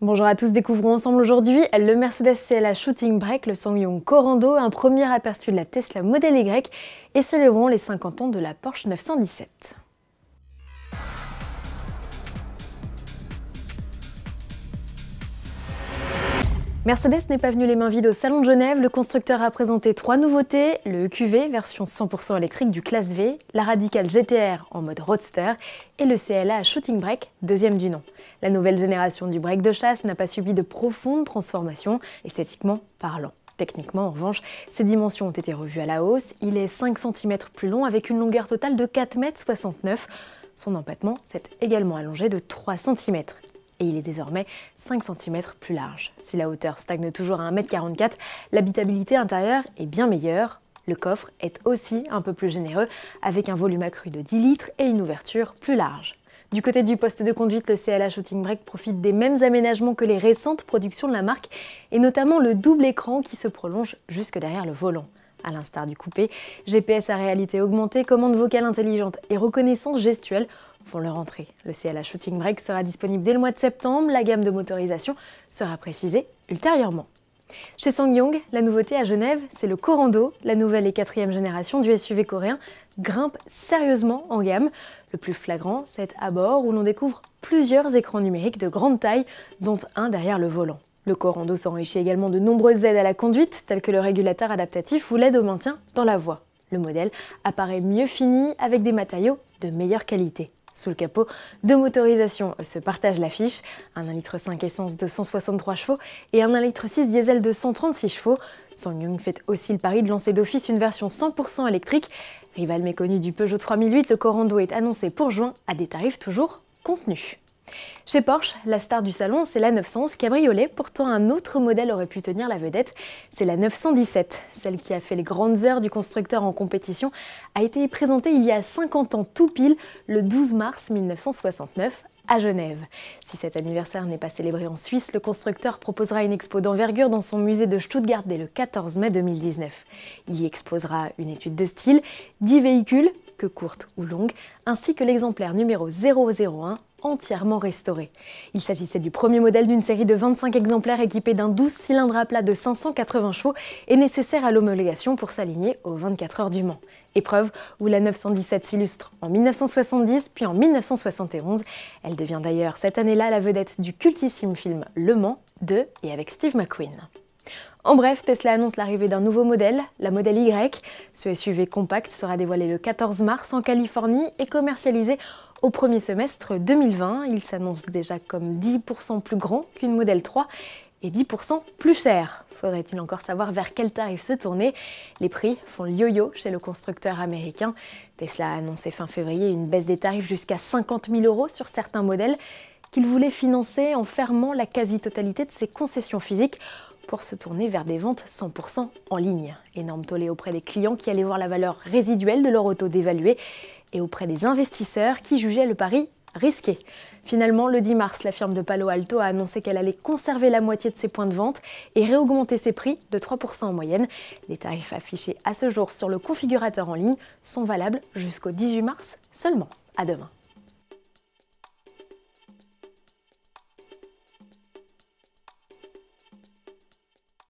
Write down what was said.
Bonjour à tous, découvrons ensemble aujourd'hui le Mercedes CLA Shooting Brake, le SsangYong Corando, un premier aperçu de la Tesla Model Y et célébrons les 50 ans de la Porsche 917. Mercedes n'est pas venu les mains vides au Salon de Genève, le constructeur a présenté 3 nouveautés, le EQV, version 100% électrique du Classe V, la Radical GTR en mode roadster et le CLA Shooting Brake, deuxième du nom. La nouvelle génération du break de chasse n'a pas subi de profondes transformations, esthétiquement parlant. Techniquement, en revanche, ses dimensions ont été revues à la hausse, il est 5 cm plus long avec une longueur totale de 4,69 m. Son empattement s'est également allongé de 3 cm. Et il est désormais 5 cm plus large. Si la hauteur stagne toujours à 1,44 m, l'habitabilité intérieure est bien meilleure. Le coffre est aussi un peu plus généreux, avec un volume accru de 10 litres et une ouverture plus large. Du côté du poste de conduite, le CLA Shooting Brake profite des mêmes aménagements que les récentes productions de la marque, et notamment le double écran qui se prolonge jusque derrière le volant. À l'instar du coupé, GPS à réalité augmentée, commande vocale intelligente et reconnaissance gestuelle font leur entrée. Le CLA Shooting Brake sera disponible dès le mois de septembre, la gamme de motorisation sera précisée ultérieurement. Chez SsangYong, la nouveauté à Genève, c'est le Corando. La nouvelle et 4e génération du SUV coréen grimpe sérieusement en gamme. Le plus flagrant, c'est à bord où l'on découvre plusieurs écrans numériques de grande taille, dont un derrière le volant. Le Corando s'enrichit également de nombreuses aides à la conduite, telles que le régulateur adaptatif ou l'aide au maintien dans la voie. Le modèle apparaît mieux fini avec des matériaux de meilleure qualité. Sous le capot, 2 motorisations se partagent l'affiche, un 1,5 litre essence de 163 chevaux et un 1,6 litre diesel de 136 chevaux. SsangYong fait aussi le pari de lancer d'office une version 100% électrique. Rival méconnu du Peugeot 3008, le Corando est annoncé pour juin à des tarifs toujours contenus. Chez Porsche, la star du salon, c'est la 911 Cabriolet. Pourtant, un autre modèle aurait pu tenir la vedette, c'est la 917. Celle qui a fait les grandes heures du constructeur en compétition a été présentée il y a 50 ans tout pile, le 12 mars 1969, à Genève. Si cet anniversaire n'est pas célébré en Suisse, le constructeur proposera une expo d'envergure dans son musée de Stuttgart dès le 14 mai 2019. Il y exposera une étude de style, 10 véhicules, queue courte ou longue, ainsi que l'exemplaire numéro 001, entièrement restauré. Il s'agissait du premier modèle d'une série de 25 exemplaires équipés d'un 12 cylindres à plat de 580 chevaux et nécessaire à l'homologation pour s'aligner aux 24 heures du Mans. Épreuve où la 917 s'illustre en 1970 puis en 1971. Elle devient d'ailleurs cette année-là la vedette du cultissime film Le Mans de et avec Steve McQueen. En bref, Tesla annonce l'arrivée d'un nouveau modèle, la Model Y. Ce SUV compact sera dévoilé le 14 mars en Californie et commercialisé au premier semestre 2020. Il s'annonce déjà comme 10% plus grand qu'une Model 3 et 10% plus cher. Faudrait-il encore savoir vers quel tarif se tourner? Les prix font le yo-yo chez le constructeur américain. Tesla a annoncé fin février une baisse des tarifs jusqu'à 50 000 € sur certains modèles qu'il voulait financer en fermant la quasi-totalité de ses concessions physiques pour se tourner vers des ventes 100% en ligne. Énorme tollé auprès des clients qui allaient voir la valeur résiduelle de leur auto dévaluée et auprès des investisseurs qui jugeaient le pari risqué. Finalement, le 10 mars, la firme de Palo Alto a annoncé qu'elle allait conserver la moitié de ses points de vente et réaugmenter ses prix de 3% en moyenne. Les tarifs affichés à ce jour sur le configurateur en ligne sont valables jusqu'au 18 mars seulement. À demain.